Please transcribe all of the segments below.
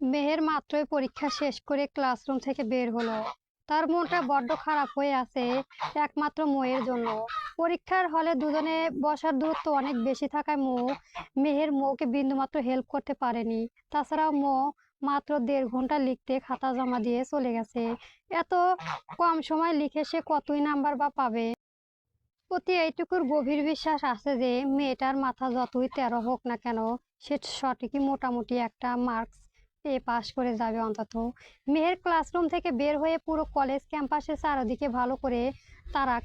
মেহের মাত্রই পরীক্ষা শেষ করে ক্লাসরুম থেকে বের হলো। তার মনটা বড্ড খারাপ হয়ে আছে, একমাত্র মইয়ের জন্য। পরীক্ষার হলে দুজনে বসার দূরত্ব অনেক বেশি থাকায় মেহের মৌকে বিন্দুমাত্র হেল্প করতে পারেনি। তাছাড়াও মাত্র 1.5 ঘন্টা লিখতে খাতা জমা দিয়ে চলে গেছে। এত কম সময় লিখে সে কতই নাম্বার বা পাবে। প্রতি এইটুকুর গভীর বিশ্বাস আছে যে মেয়েটার মাথা যতই তেরো হোক না কেন, সে সঠিকই মোটামুটি একটা মার্কস পেয়ে পাশ করে যাবে অন্তত। মেয়ের ক্লাসরুম থেকে বের হয়ে পুরো কলেজ ক্যাম্পাসের চারদিকে ভালো করে তারা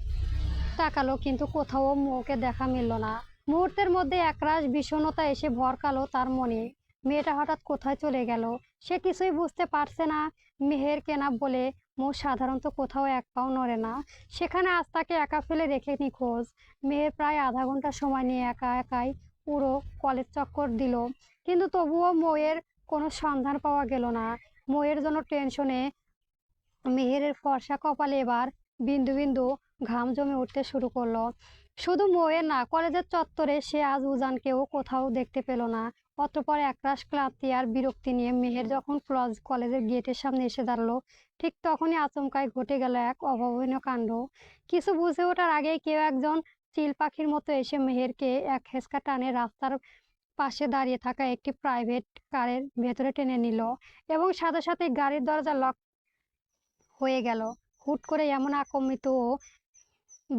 তাকালো, কিন্তু কোথাও মৌকে দেখা মিলল না। মুহূর্তের মধ্যে একরাশ বিষণ্ণতা এসে ভরকালো তার মনে। মেয়েটা হঠাৎ কোথায় চলে গেল সে কিছুই বুঝতে পারছে না। মেহের কেনা বলে মৌ সাধারণত কোথাও এক পাও নড়ে না, সেখানে আজ তাকে একা ফেলে রেখে নিখোঁজ। মেহের প্রায় আধা ঘন্টা সময় নিয়ে একা একাই পুরো কলেজ চক্কর দিল, কিন্তু তবুও মৌয়ের কোনো সন্ধান পাওয়া গেল না। মৌয়ের জন্য টেনশনে মেহেরের ফর্সা কপালে এবার বিন্দু বিন্দু ঘাম জমে উঠতে শুরু করলো। শুধু মৌয়ের না, কলেজের চত্বরে সে আজ উজানকেও কোথাও দেখতে পেল না। অতঃপর একরাশ ক্লান্তি আর বিরক্তি নিয়ে মেহের যখন কলেজের গেটের সামনে এসে দাঁড়ালো, ঠিক তখনই আচমকাই ঘটে গেল এক অভাবনীয় কাণ্ড। কিছু বুঝে ওঠার আগেই কেউ একজন চিল পাখির মতো এসে মেহেরকে এক হেঁচকা টানে রাস্তার পাশে দাঁড়িয়ে থাকা একটি প্রাইভেট কারের ভেতরে টেনে নিল, এবং সাথে সাথে গাড়ির দরজা লক হয়ে গেল। হুট করে এমন আকস্মিক ও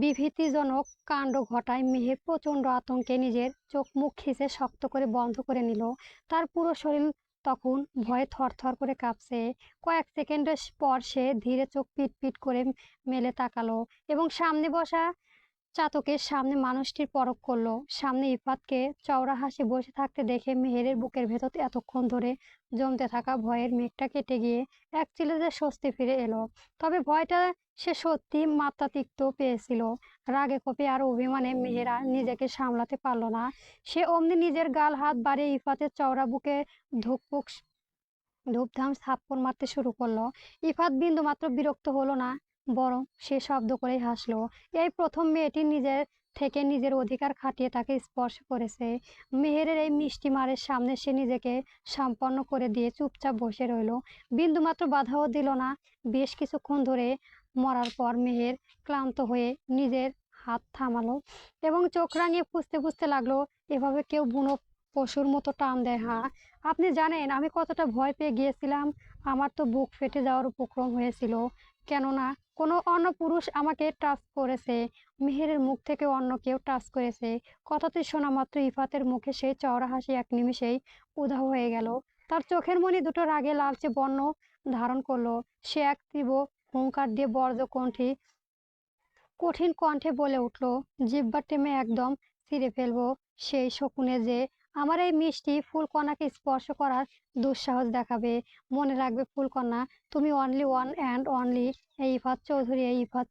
বিভীতিজনক কাণ্ড ঘটায় মেহের প্রচন্ড আতঙ্কে নিজের চোখ মুখ খিচে শক্ত করে বন্ধ করে নিল। তার পুরো শরীর তখন ভয়ে থরথর করে কাঁপছে। কয়েক সেকেন্ডের পর সে ধীরে চোখ পিট পিট করে মেলে তাকালো, এবং সামনে বসা চাতকের সামনে মানুষটির পরখ করলো। সামনে ইফাতকে চওড়া হাসি বসে থাকতে দেখে মেহেরের বুকের ভেতর এতক্ষণ ধরে জমতে থাকা ভয়ের মেঘটা কেটে গিয়ে এক চিলতে স্বস্তি ফিরে এলো। তবে ভয়টা সে সত্যি মাত্রাতিরিক্ত পেয়েছিল। রাগে ক্ষোভে আর অভিমানে মেহের আর নিজেকে সামলাতে পারলো না। সে অমনি নিজের গাল হাত বাড়িয়ে ইফাতের চওড়া বুকে ধুকপুক ধূপধাম থাপ্পড় মারতে শুরু করলো। ইফাত বিন্দু মাত্র বিরক্ত হলো না, বরং সে শব্দ করেই হাসলো। এই প্রথম মেয়েটি নিজের থেকে নিজের অধিকার খাটিয়ে তাকে স্পর্শ করেছে। মেহেরের এই মিষ্টি মারের সামনে সে নিজেকে সম্পন্ন করে দিয়ে চুপচাপ বসে রইল, বিন্দু মাত্র বাধাও দিল না। বেশ কিছুক্ষণ ধরে মরার পর মেহের ক্লান্ত হয়ে নিজের হাত থামালো এবং চোখ রাঙিয়ে খুঁজতে খুঁজতে লাগলো। এভাবে কেউ বুনো পশুর মতো টান দেয়? হ্যাঁ, আপনি জানেন আমি কতটা ভয় পেয়ে গিয়েছিলাম। আমার তো বুক ফেটে যাওয়ার উপক্রম হয়েছিল, কেননা কোনো অন্য পুরুষ আমাকে টাচ করেছে। মেহেরের মুখ থেকে অন্য কেউ টাচ করেছে কথাটি শোনা মাত্র ইফাতের মুখে সেই চওড়া হাসি এক নিমিষেই উধাও হয়ে গেল। তার চোখের মণি দুটো রাগে লালচে বর্ণ ধারণ করলো। সে এক তীব্র হুঙ্কার দিয়ে কঠিন কণ্ঠে বলে উঠল, জিহ্বা টেনে একদম ছিঁড়ে ফেলবো সেই শকুনে যে আমার এই মিষ্টি ফুলকণাকে স্পর্শ করার দুঃসাহস দেখাবে। মনে রাখবে ফুলকণা, তুমি অনলি ওয়ান অ্যান্ড অনলি। এই ইফাত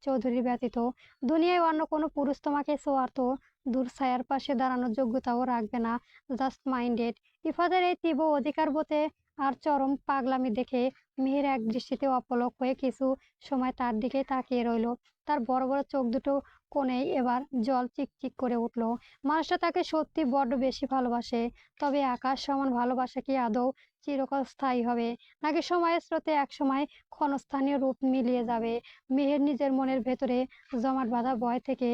চৌধুরী ব্যতীত দুনিয়ায় অন্য কোনো পুরুষ তোমাকে ছোঁয়ার তো দূর ছায়ার পাশে দাঁড়ানোর যোগ্যতাও রাখবে না। Just minded. ইফাতের এই তীব্র অধিকারবোধে আর চরম পাগলামি দেখে মেহের এক দৃষ্টিতে অপলক হয়ে কিছু সময় তার দিকে তাকিয়ে রইল। তার বড় বড় চোখ দুটো কোণেই এবার জল চিকচিক করে উঠল। মানুষটা তাকে সত্যি বড্ড বেশি ভালোবাসে। তবে আকাশ সমান ভালোবাসা কি আদৌ চিরকাল স্থায়ী হবে, নাকি সময়ের স্রোতে একসময় ক্ষণস্থানীয় রূপ মিলিয়ে যাবে? মেহের নিজের মনের ভেতরে জমাট বাঁধা ভয় থেকে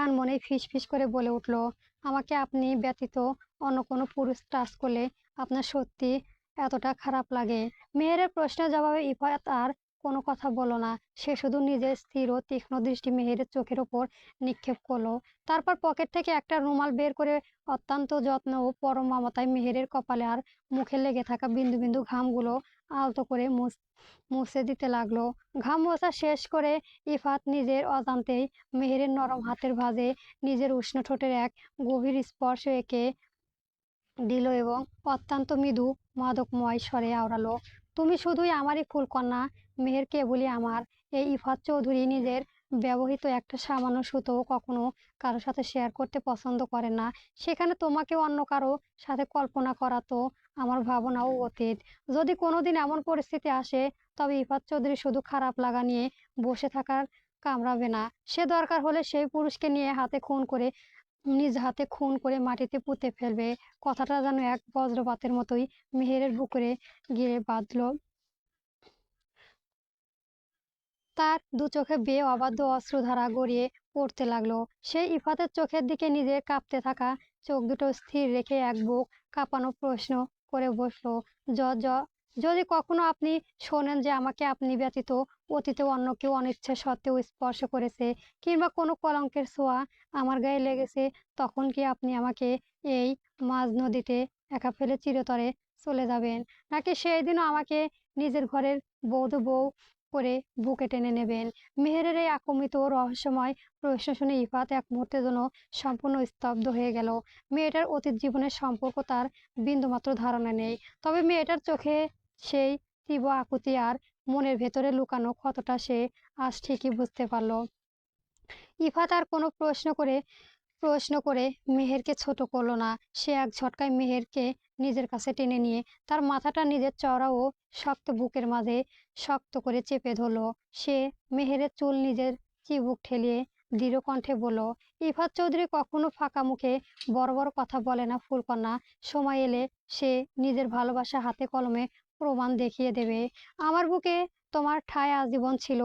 আনমনেই ফিস ফিস করে বলে উঠল, আমাকে আপনি ব্যতীত অন্য কোনো পুরুষ টাচ করলে আপনার সত্যি এতটা খারাপ লাগে? মেহেরের প্রশ্নের জবাবে ইফাত আর কোনো কথা বলল না। সে শুধু নিজের স্থির ও তীক্ষ্ণ দৃষ্টি মেহেরের চোখের ওপর নিক্ষেপ করলো। তারপর পকেট থেকে একটা রুমাল বের করে অত্যন্ত যত্ন ও পরম মমতায় মেহেরের কপালে আর মুখে লেগে থাকা বিন্দু বিন্দু ঘামগুলো আলতো করে মুছে দিতে লাগলো। ঘাম মোছা শেষ করে ইফাত নিজের অজান্তেই মেহেরের নরম হাতের ভাঁজে নিজের উষ্ণ ঠোঁটের এক গভীর স্পর্শ এঁকে দিল এবং অত্যন্ত মৃদু মাদকময় স্বরে আওড়ালো, তুমি শুধুই আমারই ফুলকন্যা। মেহের কেবলই আমার। এই ইফাত চৌধুরী নিজের ব্যবহৃত একটা সামান্য সুতো কখনো কারো সাথে শেয়ার করতে পছন্দ করে না, সেখানে তোমাকে অন্য কারো সাথে কল্পনা করা তো আমার ভাবনাও অতীত। যদি কোনোদিন এমন পরিস্থিতি আসে, তবে ইফাত চৌধুরী শুধু খারাপ লাগা নিয়ে বসে থাকার কামড়াবে না। সে দরকার হলে সেই পুরুষকে নিয়ে হাতে খুন করে নিজ হাতে খুন করে মাটিতে পুঁতে ফেলবে। কথাটা যেন এক বজ্রপাতের মতোই মেহেরের বুকে গিয়ে বাঁধল। তার দু চোখে বেয়ে অবাধ্য অশ্রুধারা গড়িয়ে পড়তে লাগলো। সে ইফাতের চোখের দিকে নিজের কাঁপতে থাকা চোখ দুটো স্থির রেখে এক বুক কাঁপানো প্রশ্ন করে বসলো, জ জ যদি কখনো আপনি শোনেন যে আমাকে আপনি ব্যতীত অতীতে অন্য কেউ অনিচ্ছা সত্ত্বেও স্পর্শ করেছে, কিংবা কোনো কলঙ্কের ছোঁয়া আমার গায়ে লেগেছে, তখন কি আপনি আমাকে এই মাঝ নদীতে একা ফেলে চিরতরে চলে যাবেন, নাকি সেই দিনও আমাকে নিজের ঘরের বধূ বউ করে বুকে টেনে নেবেন? মেহেরের এই আক্রমিত রহস্যময় প্রশ্ন শুনে ইফাত এক মুহূর্তের জন্য সম্পূর্ণ স্তব্ধ হয়ে গেল। মেয়েটার অতীত জীবনের সম্পর্ক তার বিন্দুমাত্র ধারণা নেই, তবে মেয়েটার চোখে সেই তীব্র আকুতি আর মনের ভেতরে লুকানো ক্ষতটা সে আজ ঠিকই বুঝতে পারল। ইফাত আর কোনো প্রশ্ন করে মেহেরকে ছোট করলো না। সে এক ঝটকায় মেহেরকে নিজের কাছে টেনে নিয়ে তার মাথাটা নিজের চওড়া ও শক্ত বুকের মাঝে শক্ত করে চেপে ধরলো। সে মেহেরের চুল নিজের চিবুক ঠেলিয়ে দৃঢ় কণ্ঠে বলল, ইফাত চৌধুরী কখনো ফাঁকা মুখে বড় বড় কথা বলে না ফুলকন্যা। সময় এলে সে নিজের ভালোবাসা হাতে কলমে প্রমাণ দেখিয়ে দেবে। আমার বুকে তোমার ঠাঁই আজীবন ছিল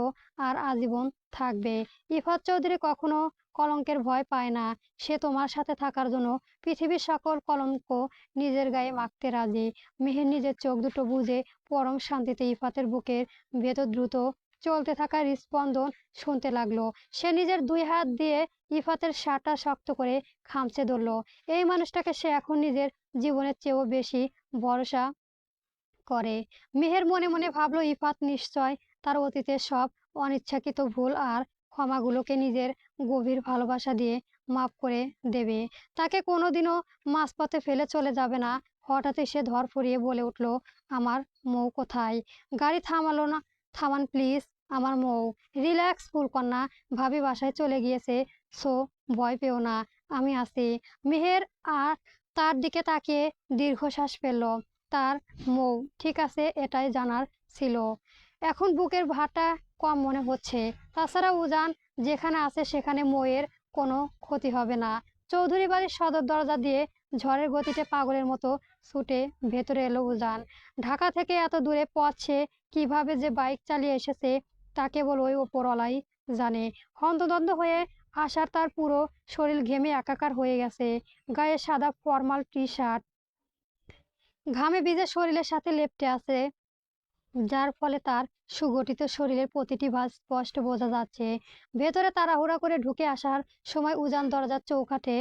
আর আজীবন থাকবে। ইফাত চৌধুরী কখনো কলঙ্কের ভয় পায় না। সে তোমার সাথে থাকার জন্য পৃথিবীর সকল কলঙ্ক নিজের গায়ে মাখতে রাজি। মেহের নিজের চোখ দুটো বুজে পরম শান্তিতে ইফাতের বুকের ভেতর দ্রুত চলতে থাকা হৃৎস্পন্দন শুনতে লাগলো। সে নিজের দুই হাত দিয়ে ইফাতের শাটা শক্ত করে খামচে ধরলো। এই মানুষটাকে সে এখন নিজের জীবনের চেয়েও বেশি ভরসা করে। মেহের মনে মনে ভাবলো, ইফাত নিশ্চয় তার অতীতের সব অনিচ্ছাকৃত ভুল আর ক্ষমাগুলোকে নিজের গভীর ভালোবাসা দিয়ে মাফ করে দেবে। তাকে কোনোদিনও মাঝপথে ফেলে চলে যাবে না। হঠাৎই সে ধরফরিয়ে বলে উঠল, আমার মৌ কোথায়? গাড়ি থামালো না, থামান প্লিজ। আমার মৌ। রিল্যাক্স ফুলকন্যা, ভাবি বাসায় চলে গিয়েছে, সো ভয় পেও না, আমি আছি। মেহের আর তার দিকে তাকিয়ে দীর্ঘশ্বাস ফেলল। তার মৌ ঠিক আছে, এটাই জানার ছিল। এখন বুকের ভারটা কম মনে হচ্ছে। তাছাড়া উজান যেখানে আছে সেখানে মৌয়ের কোনো ক্ষতি হবে না। চৌধুরী বাড়ির সদর দরজা দিয়ে ঝড়ের গতিতে পাগলের মতো ছুটে ভেতরে এলো উজান। ঢাকা থেকে এত দূরে পথ সে কিভাবে যে বাইক চালিয়ে এসেছে তা কেবল ওই ওপরওয়ালাই জানে। হন্তদন্ত হয়ে আসার তার পুরো শরীর ঘেমে একাকার হয়ে গেছে। গায়ে সাদা ফর্মাল টি শার্ট ঘামে ভিজে শরীরের সাথে লেপ্টে আছে, যার ফলে তার সুগঠিত শরীরের প্রতিটি ভাঁজ স্পষ্ট বোঝা যাচ্ছে। ভেতরে তাড়াহুড়া করে ঢুকে আসার সময় উজান দরজার চৌকাঠে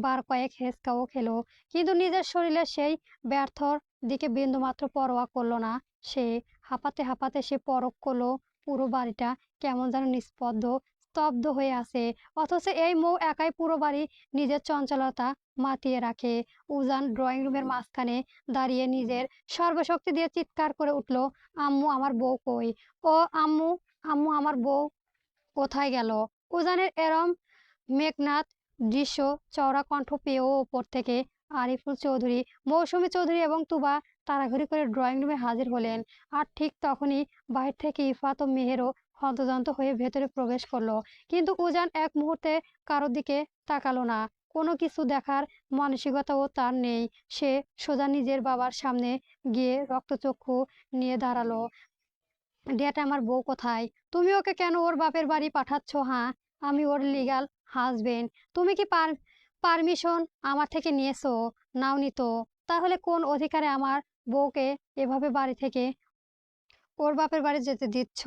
বার কয়েক হেঁচকাও খেলো, কিন্তু নিজের শরীরের সেই ব্যর্থর দিকে বিন্দুমাত্র পরোয়া করলো না সে। হাঁপাতে হাঁপাতে সে পরখ করলো পুরো বাড়িটা কেমন যেন নিস্তব্ধ, স্তব্ধ হয়ে আছে। অথচ এই মৌ একাই পুরো বাড়ি নিজের চঞ্চলতা মাতিয়ে রাখে। উজান ড্রয়িং রুমের মাঝখানে দাঁড়িয়ে নিজের সর্বশক্তি দিয়ে চিৎকার করে উঠল, আম্মু আমার বউ কই? ও আম্মু, আম্মু আমার বউ কোথায় গেল? উজানের এরম মেঘনাদ দৃশ্য চওড়া কণ্ঠ পেয়েও ওপর থেকে আরিফুল চৌধুরী, মৌসুমী চৌধুরী এবং তুবা তাড়াহুড়ি করে ড্রয়িং রুমে হাজির হলেন। আর ঠিক তখনই বাহির থেকে ইফাত ও মেহেরও হন্তদন্ত হয়ে ভেতরে প্রবেশ করলো। কিন্তু উজান এক মুহূর্তে কারোর দিকে তাকালো না। কোনো কিছু দেখার মানসিকতাও তার নেই। সে সোজা নিজের বাবার সামনে গিয়ে রক্তচক্ষু নিয়ে দাঁড়ালো। ড্যাড, আমার বউ কোথায়? তুমি ওকে কেন ওর বাপের বাড়ি পাঠাচ্ছ? হ্যাঁ, আমি ওর লিগ্যাল হাজবেন্ড। তুমি কি পারমিশন আমার থেকে নিয়েছো? নাওনি তো? তাহলে কোন অধিকারে আমার বউকে এভাবে বাড়ি থেকে ওর বাপের বাড়ি যেতে দিচ্ছ?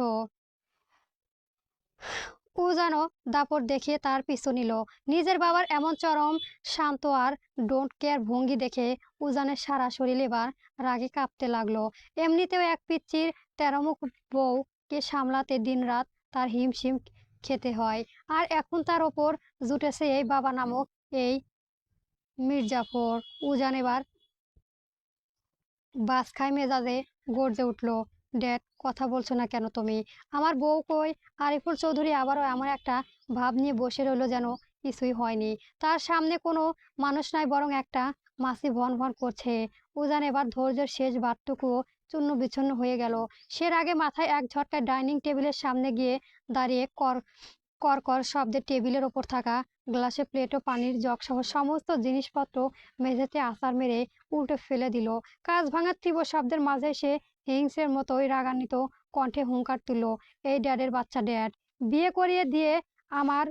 ও যেন দাপট দেখিয়ে তার পিছু নিল। নিজের বাবার এমন চরম শান্ত আর ডোন্ট কেয়ার ভঙ্গি দেখে উজানের সারা শরীর এবার রাগে কাঁপতে লাগলো। এমনিতেও এক পিচ্চির তেরোমুখ বউকে সামলাতে দিনরাত তার হিমশিম খেতে হয়, আর এখন তার ওপর জুটেছে এই বাবা নামক এই মির্জাফর। উজান এবার বাজখাই মেজাজে গর্জে উঠল, ড্যাড, কথা বলছো না কেন তুমি? আমার বউ কই? আরিফুল চৌধুরী আবারও এমন একটা ভাব নিয়ে বসে রইল যেন কিছুই হয়নি। তার সামনে কোনো মানুষ নাই, বরং একটা মাছি ভন ভন করছে। উজান এবার ধৈর্যের শেষ বাঁধটুকুও চূর্ণ বিচ্ছন্ন হয়ে গেল। সে আগে মাথায় এক ঝটকায় ডাইনিং টেবিলের সামনে গিয়ে দাঁড়িয়ে কড়কড় শব্দে টেবিলের ওপর থাকা গ্লাসে প্লেট ও পানির জগ সহ সমস্ত জিনিসপত্র মেঝেতে আছাড় মেরে উল্টে ফেলে দিল। কাঁচ ভাঙার তীব্র শব্দের মাঝে সে হিংসের মতোই রাগান্বিত কণ্ঠে হুংকার তুলল, এই ড্যাডের বাচ্চা ড্যাড, বিয়ে করিয়ে দিয়ে আমার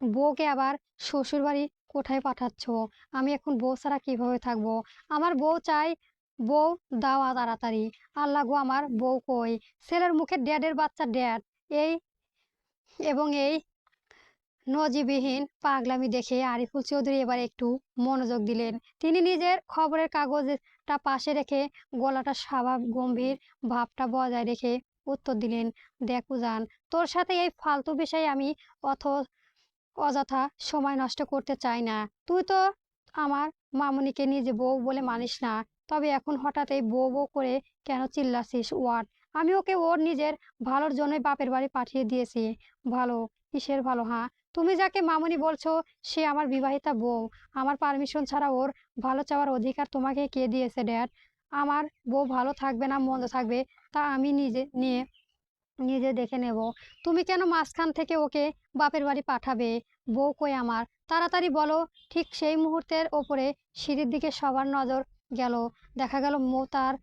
বউকে আবার শ্বশুরবাড়ি কোথায় পাঠাচ্ছ? আমি এখন বউ ছাড়া কিভাবে থাকবো? আমার বউ চাই, বউ দাও তাড়াতাড়ি। আল্লাহ গো, আমার বউ কই? ছেলের মুখে ড্যাডের বাচ্চা ড্যাড, এই এই নজিবিহীন পাগলামি দেখে আরিফুল চৌধুরী এবার একটু মনোযোগ দিলেন। তিনি নিজের খবরের কাগজটা পাশে রেখে গলাটা স্বাভাবিক গম্ভীর ভাবটা বজায় রেখে উত্তর দিলেন, দেখ উজান, তোর সাথে এই ফালতু বিষয়ে আমি অথ অযথা সময় নষ্ট করতে চাই না। তুই তো আমার মামুনিকে নিজে বউ বলে মানিস না, তবে এখন হঠাৎ এই বউ বউ করে কেন চিল্লাছিস? ওয়াট? আমি ওকে ওর নিজের ভালোর জন্যই বাপের বাড়ি পাঠিয়ে দিয়েছি। ভালো? কিসের ভালো? হ্যাঁ, তুমি যাকে মামুনি বলছো সে আমার বিবাহিতা বউ। আমার পারমিশন ছাড়া ওর ভালো চাওয়ার অধিকার তোমাকে কে দিয়েছে ড্যাড? আমার বউ ভালো থাকবে না মন্দ থাকবে তা আমি নিজে দেখে নেব। তুমি কেন মাঝখান থেকে ওকে বাপের বাড়ি পাঠাবে? বউ কই আমার? তাড়াতাড়ি বলো। ঠিক সেই মুহূর্তের ওপরে সিঁড়ির দিকে সবার নজর গেল। দেখা গেল তার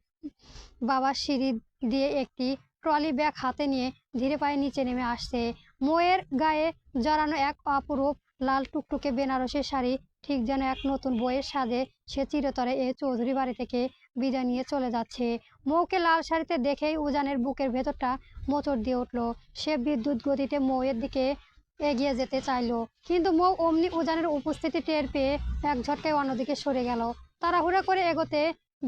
বাবা সিঁড়ি দিয়ে একটি ট্রলি ব্যাগ হাতে নিয়ে ধীরে পায়ে নিচে নেমে আসছে। মোয়ের গায়ে জড়ানো এক অপরূপ লাল টুকটুকে বেনারসি শাড়ি ঠিক যেন এক নতুন বইয়ের সাজে সে চিরতরে এ চৌধুরী বাড়ি থেকে বিদায় নিয়ে চলে যাচ্ছে। মৌকে লাল শাড়িতে দেখেই উজানের বুকের ভেতরটা মোচড় দিয়ে উঠল। সে বিদ্যুৎ গতিতে মৌয়ের দিকে এগিয়ে যেতে চাইলো, কিন্তু মৌ অমনি উজানের উপস্থিতি টের পেয়ে এক ঝটকায় অন্যদিকে সরে গেল। তাড়াহুড়া করে এগোতে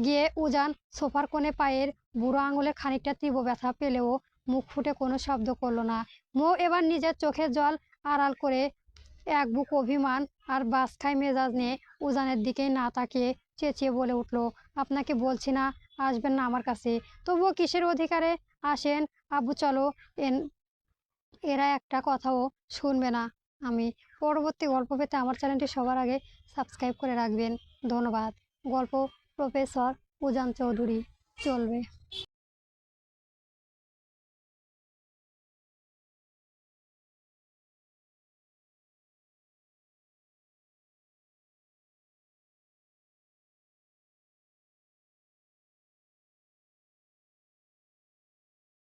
গিয়ে উজান সোফার কোণে পায়ের বুড়ো আঙুলে খানিকটা তীব্র ব্যথা পেলেও মুখ ফুটে কোনো শব্দ করলো না। মৌ এবার নিজের চোখের জল আড়াল করে এক বুক অভিমান আর বাস খাই মেজাজ নিয়ে উজানের দিকেই না তাকিয়ে চেঁচিয়ে বলে উঠল, আপনাকে বলছি না আসবেন না আমার কাছে, তবুও কিসের অধিকারে আসেন? আব্বু চলো। এরা একটা কথাও শুনবে না। আমি পরবর্তী গল্প পেতে আমার চ্যানেলটি সবার আগে সাবস্ক্রাইব করে রাখবেন। ধন্যবাদ। গল্প প্রফেসর উজান চৌধুরী চলবে।